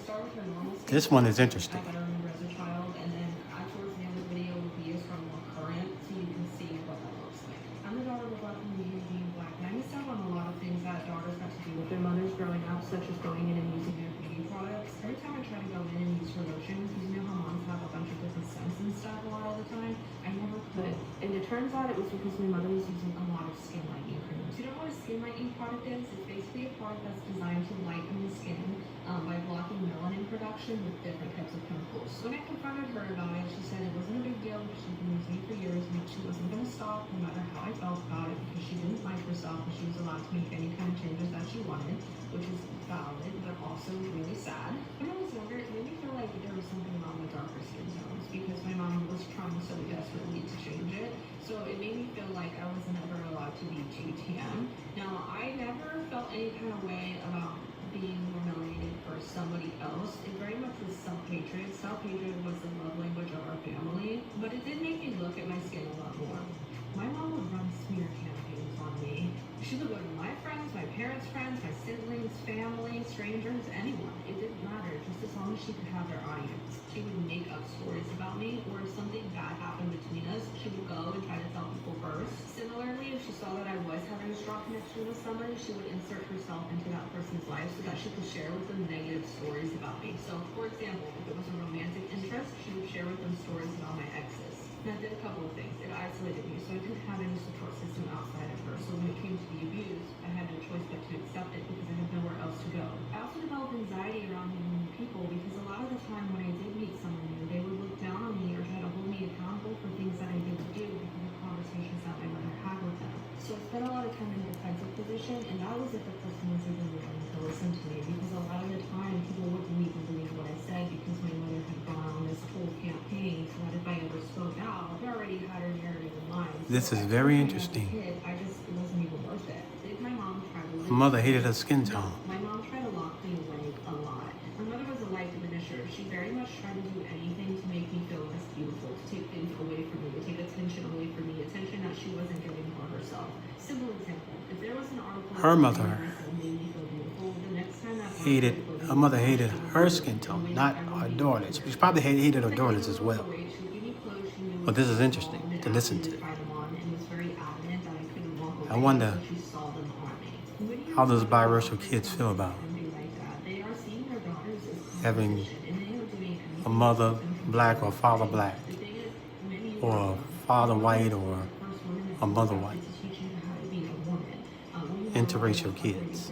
start with her normal skin This one tone, is interesting. that I remember as a child, and then towards the end of the video will be her more current, so you can see what that looks like. I'm the daughter of a black comedian being black, and I missed out on a lot of things that daughters got to do with their mothers growing up, such as going in and using their beauty products. Every time I try to go in and use her lotions, because you know how moms have a bunch of different scents and stuff a lot all the time, I never could. And it turns out it was because my mother was using a lot of skin lightening creams. You know what a skin lightening product is? It's basically a product that's designed to lighten the skin by blocking melanin production with different types of chemicals. When I confronted her about it, she said it wasn't a big deal because she'd been using it for years and she wasn't going to stop no matter how I felt about it because she didn't like herself and she was allowed to make any kind of changes that she wanted, which is valid but also really sad. When I was younger, it made me feel like there was something wrong with darker skin tones because my mom was trying so desperately to change it. So it made me feel like I was never allowed to be too tan. Now, I never felt any kind of way about being more melanated for somebody else. It very much was self-hatred. Self-hatred was the love language of our family, but it did make me look at my skin a lot more. My mom would run smear campaigns on me. She would go to my friends, my parents' friends, my siblings, family, strangers, anyone. It didn't matter, just as long as she could have their audience. She would make up stories about me, or if something bad happened between us, she would go and try to tell people first. Similarly, if she saw that I was having a strong connection with somebody, she would insert herself into that person's life so that she could share with them negative stories about me. So, for example, if it was a romantic interest, she would share with them stories about my exes. And that did a couple of things. It isolated me, so I didn't have any support system outside of her. So when it came to the abuse, I had no choice but to accept it because I had nowhere else to go. I also developed anxiety around meeting new people because a lot of the time when I did meet someone new, they would look down on me or try to hold me accountable for things that I didn't do because of conversations that my mother had with them. So I spent a lot of time in a defensive position, and that was if the person was even willing to listen to me because a lot of the time people wouldn't even believe what I said because my mother had gone on this whole campaign so that if I ever spoke out, I already had her narrative in mind. This is very interesting. I just, it wasn't even worth it. Did my mom try to Her mother hated her skin No, tone. my mom tried to lock me away a lot. My mother was a light diminisher. She very much tried to do anything to make me feel less beautiful, to take things away from me, to take attention away from me, attention that she wasn't giving for herself. Simple example, if there was an article Her mother that made me feel beautiful, the next time that Her mother hated her skin tone, not her daughters. She probably hated her daughters as well. But this is interesting to listen to. I wonder how those biracial kids feel about having a mother black or father black, or a father white or a mother white. Interracial kids.